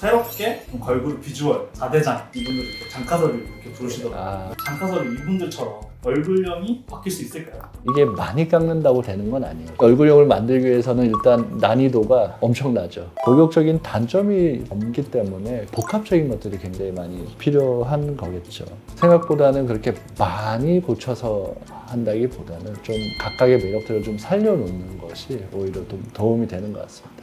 새롭게 좀 걸그룹 비주얼 4대장 이분들 이렇게 장카설을 이렇게 부르시더라고요. 장카설이 이분들처럼 얼굴형이 바뀔 수 있을까요? 이게 많이 깎는다고 되는 건 아니에요. 얼굴형을 만들기 위해서는 일단 난이도가 엄청나죠. 골격적인 단점이 없기 때문에 복합적인 것들이 굉장히 많이 필요한 거겠죠. 생각보다는 그렇게 많이 고쳐서 한다기보다는 좀 각각의 매력들을 좀 살려놓는 것이 오히려 좀 도움이 되는 것 같습니다.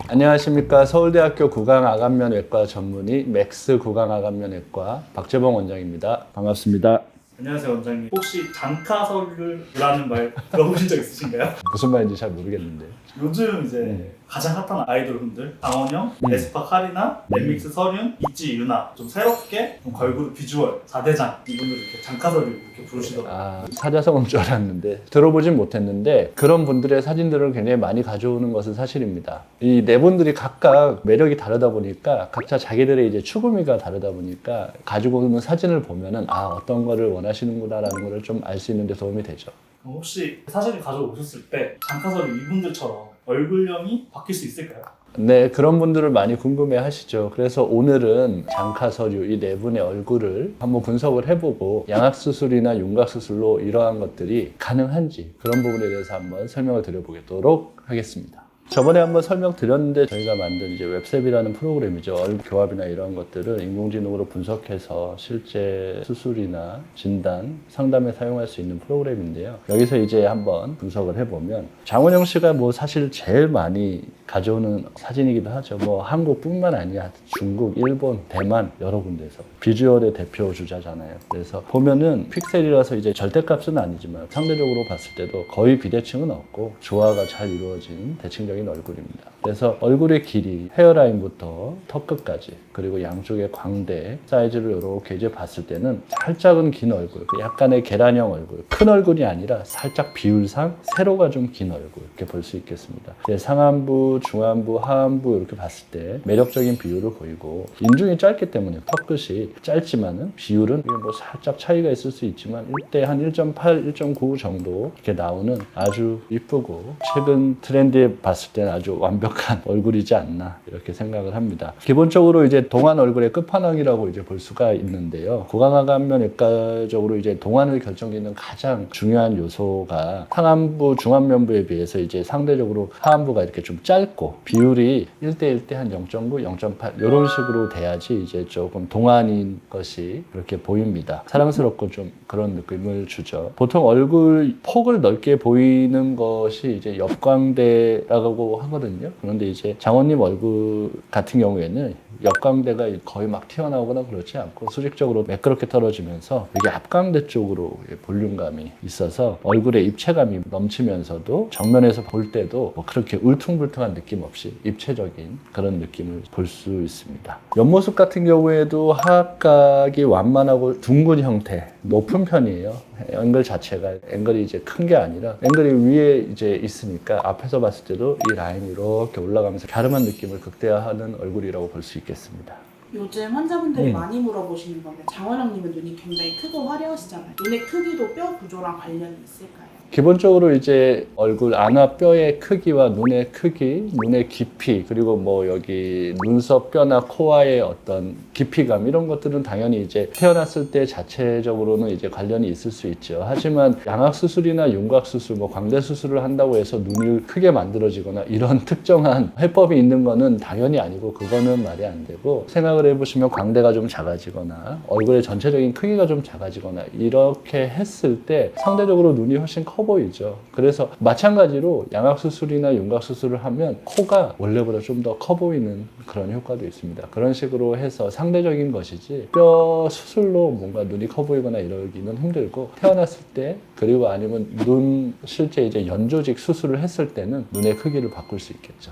안녕하십니까. 서울대학교 구강아간면외과 전문의 맥스 구강아간면외과 박재봉 원장입니다. 반갑습니다. 안녕하세요 원장님. 혹시 장카설이라는 말 들어보신 적 있으신가요? 무슨 말인지 잘 모르겠는데. 요즘 이제 가장 핫한 아이돌분들 강원영, 에스파 카리나, 넷믹스 설윤, 있지 유나 좀 새롭게 좀 걸그룹 비주얼 4대장 이분들 이렇게 장카설을 이렇게 부르시더라고요. 사자성어인 줄 알았는데 들어보진 못했는데 그런 분들의 사진들을 굉장히 많이 가져오는 것은 사실입니다. 이 네 분들이 각각 매력이 다르다 보니까 각자 자기들의 이제 추구미가 다르다 보니까 가지고 오는 사진을 보면은 어떤 거를 원하시는구나라는 거를 좀 알 수 있는 데 도움이 되죠. 혹시 사진을 가져오셨을 때 장카설이 이분들처럼 얼굴형이 바뀔 수 있을까요? 네, 그런 분들을 많이 궁금해 하시죠. 그래서 오늘은 장카설유 이 네 분의 얼굴을 한번 분석을 해보고 양악수술이나 윤곽수술로 이러한 것들이 가능한지 그런 부분에 대해서 한번 설명을 드려보도록 하겠습니다. 저번에 한번 설명드렸는데 저희가 만든 이제 웹셉이라는 프로그램이죠. 얼굴 교합이나 이런 것들을 인공지능으로 분석해서 실제 수술이나 진단, 상담에 사용할 수 있는 프로그램인데요. 여기서 이제 한번 분석을 해보면 장원영 씨가 뭐 사실 제일 많이 가져오는 사진이기도 하죠. 뭐 한국뿐만 아니라 중국, 일본, 대만 여러 군데에서 비주얼의 대표 주자잖아요. 그래서 보면은 픽셀이라서 이제 절대값은 아니지만 상대적으로 봤을 때도 거의 비대칭은 없고 조화가 잘 이루어진 대칭적인 얼굴입니다. 그래서 얼굴의 길이, 헤어라인부터 턱 끝까지 그리고 양쪽의 광대 사이즈를 이렇게 이제 봤을 때는 살짝은 긴 얼굴, 약간의 계란형 얼굴, 큰 얼굴이 아니라 살짝 비율상 세로가 좀 긴 얼굴 이렇게 볼 수 있겠습니다. 상안부, 중안부, 하안부 이렇게 봤을 때 매력적인 비율을 보이고 인중이 짧기 때문에 턱 끝이 짧지만은 비율은 뭐 살짝 차이가 있을 수 있지만 1대 한 1.8, 1.9 정도 이렇게 나오는 아주 이쁘고 최근 트렌드에 봤을 때는 아주 완벽한 얼굴이지 않나 이렇게 생각을 합니다. 기본적으로 이제 동안 얼굴의 끝판왕이라고 이제 볼 수가 있는데요. 구강하간면외과적으로 이제 동안을 결정짓는 가장 중요한 요소가 상안부, 중안면부에 비해서 이제 상대적으로 하안부가 이렇게 좀 짧고 비율이 1대1대 한 0.9, 0.8 이런 식으로 돼야지 이제 조금 동안인 것이 그렇게 보입니다. 사랑스럽고 좀 그런 느낌을 주죠. 보통 얼굴 폭을 넓게 보이는 것이 이제 역광대라고 하거든요. 그런데 이제 장원님 얼굴 같은 경우에는 역광대가 거의 막 튀어나오거나 그렇지 않고 수직적으로 매끄럽게 떨어지면서 이게 앞광대 쪽으로 볼륨감이 있어서 얼굴에 입체감이 넘치면서도 정면에서 볼 때도 뭐 그렇게 울퉁불퉁한 느낌 없이 입체적인 그런 느낌을 볼 수 있습니다. 옆모습 같은 경우에도 하악각이 완만하고 둥근 형태, 높은 편이에요. 앵글 자체가 앵글이 이제 큰 게 아니라 앵글이 위에 이제 있으니까 앞에서 봤을 때도 이 라인이 이렇게 올라가면서 갸름한 느낌을 극대화하는 얼굴이라고 볼 수 있겠습니다. 요즘 환자분들이 많이 물어보시는 건데 장원영님은 눈이 굉장히 크고 화려하시잖아요. 눈의 크기도 뼈 구조랑 관련이 있을까요? 기본적으로 이제 얼굴 안와 뼈의 크기와 눈의 크기, 눈의 깊이, 그리고 뭐 여기 눈썹 뼈나 코와의 어떤 깊이감 이런 것들은 당연히 이제 태어났을 때 자체적으로는 이제 관련이 있을 수 있죠. 하지만 양악 수술이나 윤곽 수술, 뭐 광대 수술을 한다고 해서 눈을 크게 만들어지거나 이런 특정한 해법이 있는 거는 당연히 아니고 그거는 말이 안 되고 생각을 해보시면 광대가 좀 작아지거나 얼굴의 전체적인 크기가 좀 작아지거나 이렇게 했을 때 상대적으로 눈이 훨씬 커 보이죠. 그래서 마찬가지로 양악수술이나 윤곽수술을 하면 코가 원래보다 좀 더 커 보이는 그런 효과도 있습니다. 그런 식으로 해서 상대적인 것이지 뼈 수술로 뭔가 눈이 커 보이거나 이러기는 힘들고 태어났을 때 그리고 아니면 눈 실제 이제 연조직 수술을 했을 때는 눈의 크기를 바꿀 수 있겠죠.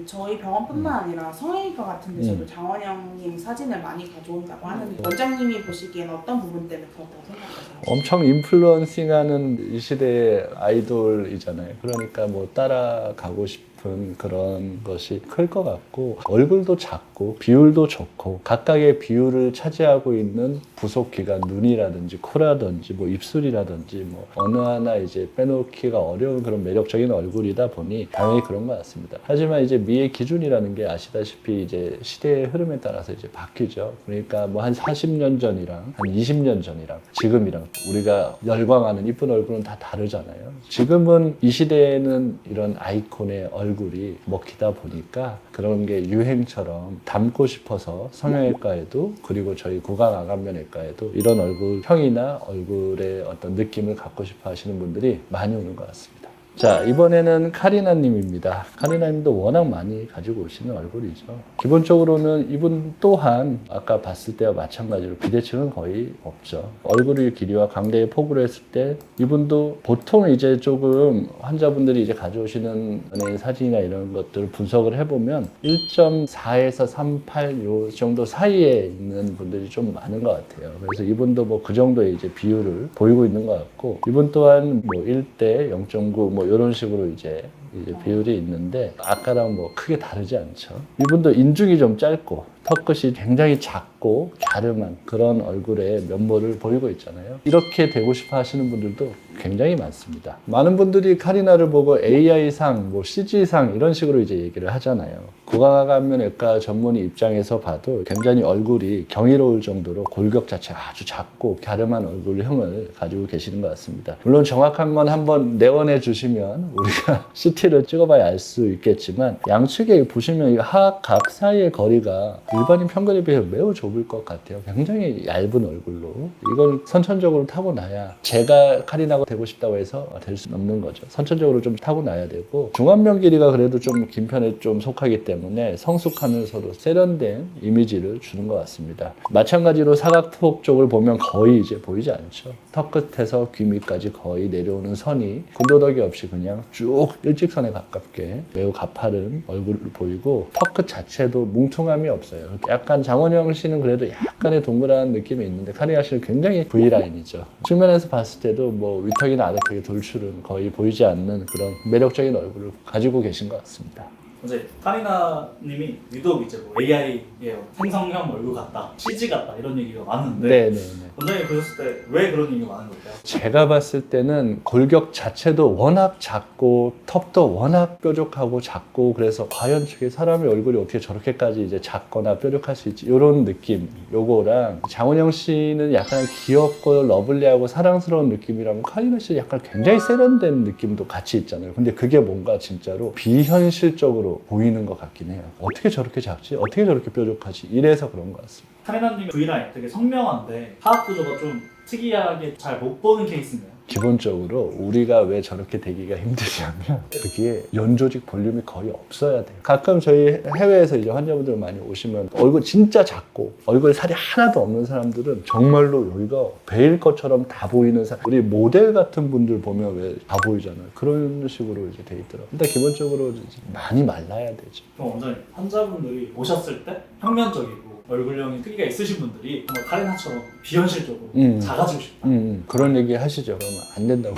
저희 병원뿐만 아니라 성형외과 같은 데서도 장원영님 사진을 많이 가져온다고 하는데 원장님이 보시기엔 어떤 부분 때문에 그렇다고 생각하세요? 엄청 인플루언싱하는 이 시대의 아이돌이잖아요. 그러니까 뭐 따라가고 싶고 싶은 그런 것이 클 것 같고, 얼굴도 작고 비율도 좋고 각각의 비율을 차지하고 있는 부속기가 눈이라든지 코라든지 뭐 입술이라든지 뭐 어느 하나 이제 빼놓기가 어려운 그런 매력적인 얼굴이다 보니 당연히 그런 것 같습니다. 하지만 이제 미의 기준이라는 게 아시다시피 이제 시대의 흐름에 따라서 이제 바뀌죠. 그러니까 뭐 한 40년 전이랑 한 20년 전이랑 지금이랑 우리가 열광하는 이쁜 얼굴은 다 다르잖아요. 지금은 이 시대에는 이런 아이콘의 얼굴이 먹히다 보니까 그런 게 유행처럼 닮고 싶어서 성형외과에도 그리고 저희 구강암면외과에도 이런 얼굴형이나 얼굴의 어떤 느낌을 갖고 싶어 하시는 분들이 많이 오는 것 같습니다. 자, 이번에는 카리나님입니다. 카리나님도 워낙 많이 가지고 오시는 얼굴이죠. 기본적으로는 이분 또한 아까 봤을 때와 마찬가지로 비대칭은 거의 없죠. 얼굴의 길이와 광대의 폭으로 했을 때 이분도 보통 이제 조금 환자분들이 이제 가져오시는 연예인 사진이나 이런 것들을 분석을 해보면 1.4에서 38 요 정도 사이에 있는 분들이 좀 많은 것 같아요. 그래서 이분도 뭐 그 정도의 이제 비율을 보이고 있는 것 같고, 이분 또한 뭐 1대 0.9 뭐 이런 식으로 이제 비율이 있는데 아까랑 뭐 크게 다르지 않죠. 이분도 인중이 좀 짧고 턱끝이 굉장히 작고 갸름한 그런 얼굴의 면모를 보이고 있잖아요. 이렇게 되고 싶어 하시는 분들도 굉장히 많습니다. 많은 분들이 카리나를 보고 AI상, 뭐 CG상 이런 식으로 이제 얘기를 하잖아요. 구강암면외과 전문의 입장에서 봐도 굉장히 얼굴이 경이로울 정도로 골격 자체가 아주 작고 갸름한 얼굴형을 가지고 계시는 것 같습니다. 물론 정확한 건 한번 내원해 주시면 우리가 CT를 찍어봐야 알 수 있겠지만, 양측에 보시면 이 하각 사이의 거리가 일반인 평균에 비해 매우 좁을 것 같아요. 굉장히 얇은 얼굴로. 이걸 선천적으로 타고나야, 제가 카리나가 되고 싶다고 해서 될 수는 없는 거죠. 선천적으로 좀 타고나야 되고, 중안면 길이가 그래도 좀 긴 편에 좀 속하기 때문에 성숙하면서도 세련된 이미지를 주는 것 같습니다. 마찬가지로 사각턱 쪽을 보면 거의 이제 보이지 않죠. 턱 끝에서 귀 밑까지 거의 내려오는 선이 군더더기 없이 그냥 쭉 일직선에 가깝게 매우 가파른 얼굴을 보이고, 턱 끝 자체도 뭉퉁함이 없어요. 약간 장원영 씨는 그래도 약간의 동그란 느낌이 있는데 카리나 씨는 굉장히 V라인이죠. 측면에서 봤을 때도 뭐 위턱이나 아래턱의 돌출은 거의 보이지 않는 그런 매력적인 얼굴을 가지고 계신 것 같습니다. 이제 카리나님이 유독 이제 뭐 AI의 생성형 얼굴 같다, CG 같다 이런 얘기가 많은데, 네네네. 원장님 보셨을 때 왜 그런 얘기가 많은 걸까요? 제가 봤을 때는 골격 자체도 워낙 작고 턱도 워낙 뾰족하고 작고, 그래서 과연 저게 사람의 얼굴이 어떻게 저렇게까지 이제 작거나 뾰족할 수 있지, 이런 느낌. 요거랑 장원영 씨는 약간 귀엽고 러블리하고 사랑스러운 느낌이라면 카리나 씨는 약간 굉장히 세련된 느낌도 같이 있잖아요. 근데 그게 뭔가 진짜로 비현실적으로 보이는 것 같긴 해요. 어떻게 저렇게 작지? 어떻게 저렇게 뾰족하지? 이래서 그런 것 같습니다. 카리나님 V라인 되게 선명한데 하악 구조가 좀 특이하게 잘 못 보는 케이스인가요? 기본적으로 우리가 왜 저렇게 되기가 힘드냐면 그게 연조직 볼륨이 거의 없어야 돼요. 가끔 저희 해외에서 이제 환자분들 많이 오시면 얼굴 진짜 작고 얼굴에 살이 하나도 없는 사람들은 정말로 여기가 배일 것처럼 다 보이는 사람, 우리 모델 같은 분들 보면 왜 다 보이잖아요. 그런 식으로 이제 돼 있더라고요. 일단 기본적으로 많이 말라야 되죠. 그럼 원장님, 환자분들이 오셨을 때 평면적이고 얼굴형이 특이가 있으신 분들이 정말 카리나처럼 비현실적으로 작아지고 싶다, 그런 얘기 하시죠. 그러면 안 된다고.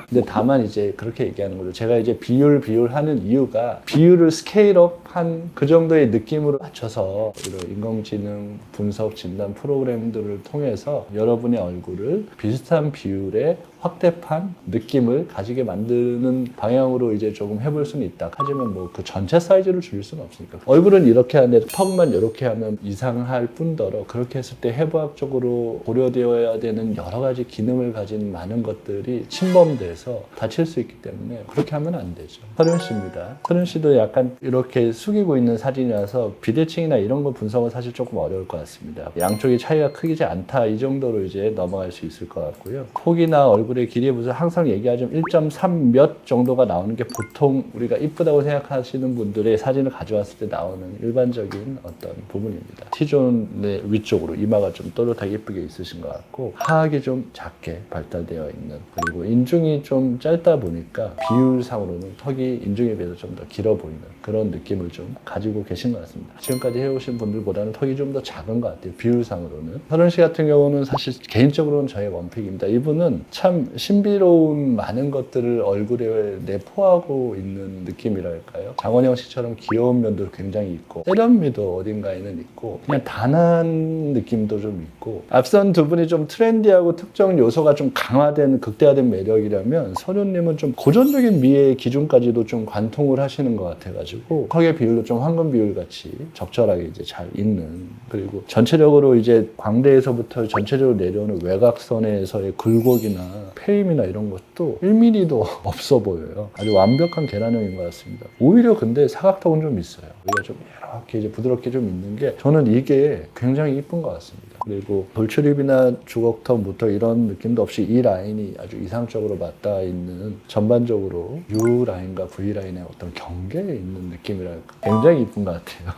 근데 다만 이제 그렇게 얘기하는 거죠. 제가 이제 비율 하는 이유가, 비율을 스케일업 한 그 정도의 느낌으로 맞춰서 이런 인공지능 분석 진단 프로그램들을 통해서 여러분의 얼굴을 비슷한 비율의 확대판 느낌을 가지게 만드는 방향으로 이제 조금 해볼 수는 있다. 하지만 뭐 그 전체 사이즈를 줄일 수는 없으니까. 얼굴은 이렇게 하는데 턱만 이렇게 하면 이상할 뿐더러, 그렇게 했을 때 해부학적으로 고려되어야 되는 여러 가지 기능을 가진 많은 것들이 침범돼서 다칠 수 있기 때문에 그렇게 하면 안 되죠. 서른 씨입니다. 서른 씨도 약간 이렇게 숙이고 있는 사진이라서 비대칭이나 이런 거 분석은 사실 조금 어려울 것 같습니다. 양쪽이 차이가 크지 않다, 이 정도로 이제 넘어갈 수 있을 것 같고요. 폭이나 얼굴의 길이에 무슨 항상 얘기하자면 1.3 몇 정도가 나오는 게 보통 우리가 이쁘다고 생각하시는 분들의 사진을 가져왔을 때 나오는 일반적인 어떤 부분입니다. T존의 위쪽으로 이마가 좀 또렷하게 예쁘게 있으신 것 같고, 하악이 좀 작게 발달되어 있는, 그리고 인중이 좀 짧다 보니까 비율상으로는 턱이 인중에 비해서 좀 더 길어 보이는 그런 느낌을 좀 가지고 계신 것 같습니다. 지금까지 해오신 분들보다는 턱이 좀 더 작은 것 같아요, 비율상으로는. 서른 씨 같은 경우는 사실 개인적으로는 저의 원픽입니다. 이분은 참 참 신비로운 많은 것들을 얼굴에 내포하고 있는 느낌이랄까요? 장원영 씨처럼 귀여운 면도 굉장히 있고 세련미도 어딘가에는 있고 그냥 단한 느낌도 좀 있고 앞선 두 분이 좀 트렌디하고 특정 요소가 좀 강화된 극대화된 매력이라면 서륜님은 좀 고전적인 미의 기준까지도 좀 관통을 하시는 것 같아가지고 턱의 비율도 좀 황금 비율 같이 적절하게 이제 잘 있는 그리고 전체적으로 이제 광대에서부터 전체적으로 내려오는 외곽선에서의 굴곡이나 패임이나 이런 것도 1mm도 없어 보여요. 아주 완벽한 계란형인 것 같습니다. 오히려 근데 사각턱은 좀 있어요. 우리가 좀 이렇게 이제 부드럽게 좀 있는 게 저는 이게 굉장히 이쁜 것 같습니다. 그리고 돌출입이나 주걱턱, 무턱 이런 느낌도 없이 이 라인이 아주 이상적으로 맞닿아 있는 전반적으로 U 라인과 V 라인의 어떤 경계에 있는 느낌이랄까 굉장히 이쁜 것 같아요.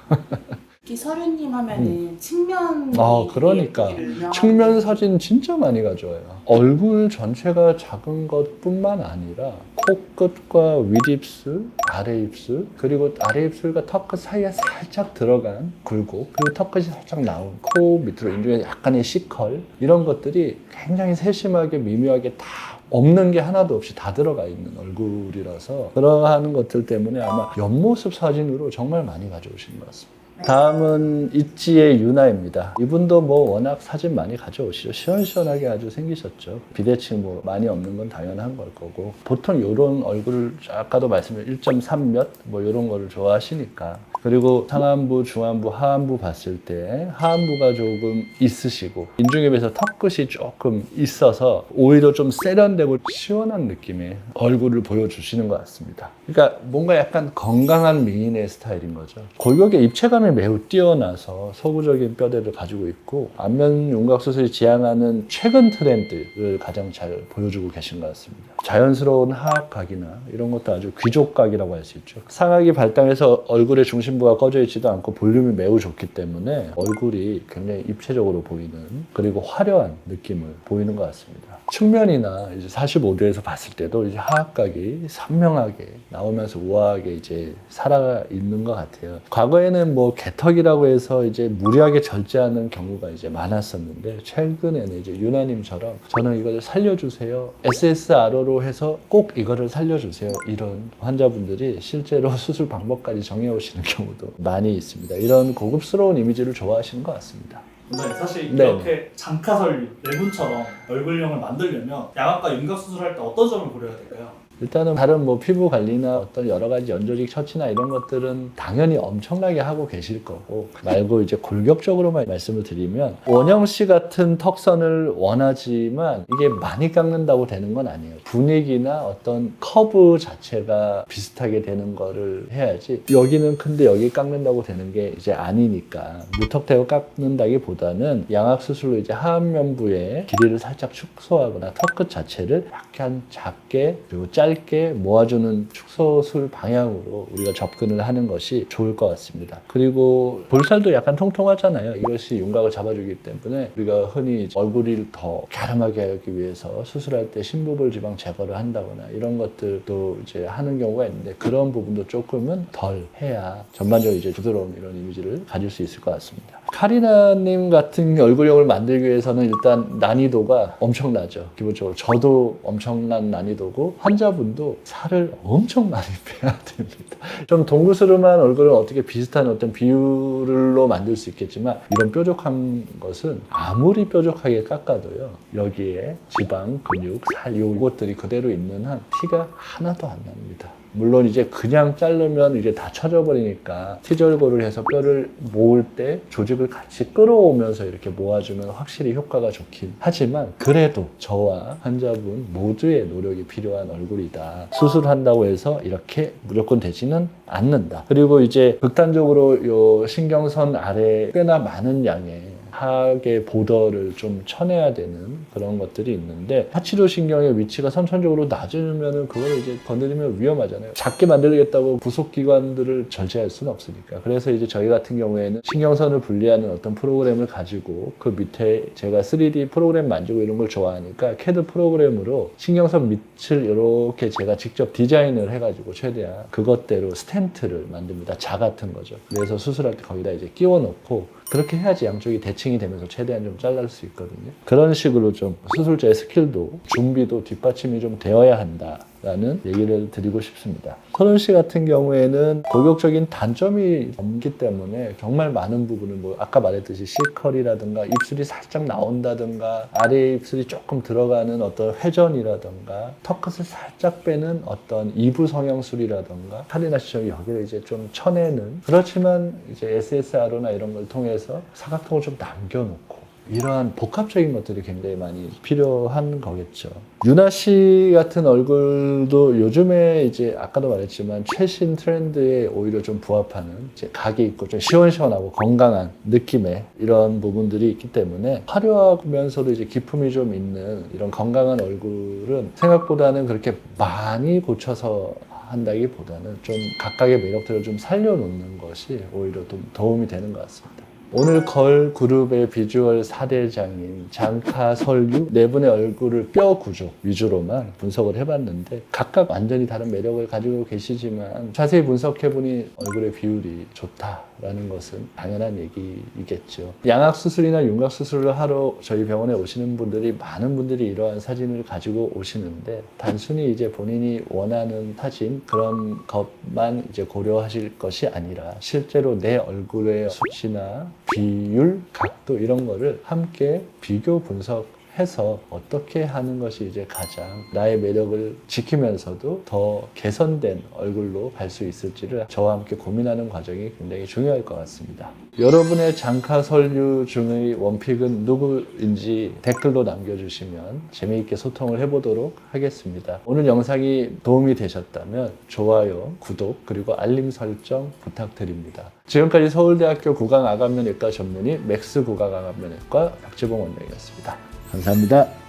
특히 서륜님 하면은 측면 그러니까 측면 사진 진짜 많이 가져와요. 얼굴 전체가 작은 것뿐만 아니라 코끝과 윗입술, 아래입술 그리고 아래입술과 턱끝 사이에 살짝 들어간 굴곡 그리고 턱끝이 살짝 나온 코 밑으로 인중에 약간의 C컬 이런 것들이 굉장히 세심하게 미묘하게 다 없는 게 하나도 없이 다 들어가 있는 얼굴이라서 그러한 것들 때문에 아마 옆모습 사진으로 정말 많이 가져오시는 것 같습니다. 다음은 있지의 유나입니다. 이분도 뭐 워낙 사진 많이 가져오시죠. 시원시원하게 아주 생기셨죠. 비대칭 뭐 많이 없는 건 당연한 걸 거고 보통 이런 얼굴을 아까도 말씀드린 1.3 몇 뭐 이런 거를 좋아하시니까 그리고 상안부, 중안부, 하안부 봤을 때 하안부가 조금 있으시고 인중에 비해서 턱끝이 조금 있어서 오히려 좀 세련되고 시원한 느낌의 얼굴을 보여주시는 것 같습니다. 그러니까 뭔가 약간 건강한 미인의 스타일인 거죠. 골격의 입체감이 매우 뛰어나서 서구적인 뼈대를 가지고 있고 안면 윤곽 수술이 지향하는 최근 트렌드를 가장 잘 보여주고 계신 것 같습니다. 자연스러운 하악각이나 이런 것도 아주 귀족각이라고 할 수 있죠. 상악이 발당해서 얼굴의 중심부가 꺼져 있지도 않고 볼륨이 매우 좋기 때문에 얼굴이 굉장히 입체적으로 보이는 그리고 화려한 느낌을 보이는 것 같습니다. 측면이나 이제 45도에서 봤을 때도 이제 하악각이 선명하게 나오면서 우아하게 이제 살아 있는 것 같아요. 과거에는 뭐 개턱이라고 해서 이제 무리하게 절제하는 경우가 이제 많았었는데 최근에는 이제 유나님처럼 저는 이거를 살려주세요. SSRO로 해서 꼭 이거를 살려주세요. 이런 환자분들이 실제로 수술 방법까지 정해오시는 경우도 많이 있습니다. 이런 고급스러운 이미지를 좋아하시는 것 같습니다. 원장님 사실 네. 이렇게 장카설 네 분처럼 얼굴형을 만들려면 양악과 윤곽 수술할 때 어떤 점을 고려해야 될까요? 일단은 다른 뭐 피부 관리나 어떤 여러 가지 연조직 처치나 이런 것들은 당연히 엄청나게 하고 계실 거고 말고 이제 골격적으로만 말씀을 드리면 원영 씨 같은 턱선을 원하지만 이게 많이 깎는다고 되는 건 아니에요. 분위기나 어떤 커브 자체가 비슷하게 되는 거를 해야지 여기는 큰데 여기 깎는다고 되는 게 이제 아니니까 무턱대고 깎는다기보다는 양악 수술로 이제 하안면부의 길이를 살짝 축소하거나 턱끝 자체를 약간 작게 그리고 짧게 모아주는 축소술 방향으로 우리가 접근을 하는 것이 좋을 것 같습니다. 그리고 볼살도 약간 통통하잖아요. 이것이 윤곽을 잡아주기 때문에 우리가 흔히 얼굴을 더 갸름하게 하기 위해서 수술할 때 심부볼 지방 제거를 한다거나 이런 것들도 이제 하는 경우가 있는데 그런 부분도 조금은 덜 해야 전반적으로 이제 부드러운 이런 이미지를 가질 수 있을 것 같습니다. 카리나님 같은 얼굴형을 만들기 위해서는 일단 난이도가 엄청나죠. 기본적으로 저도 엄청난 난이도고 환자분도 살을 엄청 많이 빼야 됩니다. 좀 동그스름한 얼굴은 어떻게 비슷한 어떤 비율로 만들 수 있겠지만 이런 뾰족한 것은 아무리 뾰족하게 깎아도요 여기에 지방, 근육, 살 요것들이 그대로 있는 한 티가 하나도 안 납니다. 물론 이제 그냥 자르면 이제 다 쳐져버리니까 티절고를 해서 뼈를 모을 때 조직을 같이 끌어오면서 이렇게 모아주면 확실히 효과가 좋긴 하지만 그래도 저와 환자분 모두의 노력이 필요한 얼굴이다. 수술한다고 해서 이렇게 무조건 되지는 않는다. 그리고 이제 극단적으로 요 신경선 아래 꽤나 많은 양의 하악의 보더를 좀 쳐내야 되는 그런 것들이 있는데 하치도 신경의 위치가 선천적으로 낮으면은 그걸 이제 건드리면 위험하잖아요. 작게 만들겠다고 부속 기관들을 절제할 수는 없으니까. 그래서 이제 저희 같은 경우에는 신경선을 분리하는 어떤 프로그램을 가지고 그 밑에 제가 3D 프로그램 만지고 이런 걸 좋아하니까 CAD 프로그램으로 신경선 밑을 이렇게 제가 직접 디자인을 해가지고 최대한 그것대로 스텐트를 만듭니다. 자 같은 거죠. 그래서 수술할 때 거기다 이제 끼워 놓고 그렇게 해야지 양쪽이 대칭이 되면서 최대한 좀 잘랄 수 있거든요. 그런 식으로 좀 수술자의 스킬도 준비도 뒷받침이 좀 되어야 한다라는 얘기를 드리고 싶습니다. 서른 씨 같은 경우에는 골격적인 단점이 없기 때문에 정말 많은 부분을 뭐 아까 말했듯이 C컬이라든가 입술이 살짝 나온다든가 아래 입술이 조금 들어가는 어떤 회전이라든가 턱끝을 살짝 빼는 어떤 이부 성형술이라든가 카리나 씨처럼 여기를 이제 좀 쳐내는 그렇지만 이제 SSRO나 이런 걸 통해서 사각통을 좀 남겨놓고 이러한 복합적인 것들이 굉장히 많이 필요한 거겠죠. 유나 씨 같은 얼굴도 요즘에 이제 아까도 말했지만 최신 트렌드에 오히려 좀 부합하는 이제 각이 있고 좀 시원시원하고 건강한 느낌의 이런 부분들이 있기 때문에 화려하면서도 이제 기품이 좀 있는 이런 건강한 얼굴은 생각보다는 그렇게 많이 고쳐서 한다기보다는 좀 각각의 매력들을 좀 살려놓는 것이 오히려 좀 도움이 되는 것 같습니다. 오늘 걸 그룹의 비주얼 4대장인 장카, 설유 네 분의 얼굴을 뼈 구조 위주로만 분석을 해봤는데 각각 완전히 다른 매력을 가지고 계시지만 자세히 분석해보니 얼굴의 비율이 좋다라는 것은 당연한 얘기이겠죠. 양악수술이나 윤곽수술을 하러 저희 병원에 오시는 분들이 많은 분들이 이러한 사진을 가지고 오시는데 단순히 이제 본인이 원하는 사진 그런 것만 이제 고려하실 것이 아니라 실제로 내 얼굴의 수치나 비율, 각도 이런 거를 함께 비교 분석해서 어떻게 하는 것이 이제 가장 나의 매력을 지키면서도 더 개선된 얼굴로 갈 수 있을지를 저와 함께 고민하는 과정이 굉장히 중요할 것 같습니다. 여러분의 장카 설유 중의 원픽은 누구인지 댓글로 남겨주시면 재미있게 소통을 해보도록 하겠습니다. 오늘 영상이 도움이 되셨다면 좋아요, 구독, 그리고 알림 설정 부탁드립니다. 지금까지 서울대학교 구강아간면외과 전문의 맥스 구강아간면외과 박지봉 원장이었습니다. 감사합니다.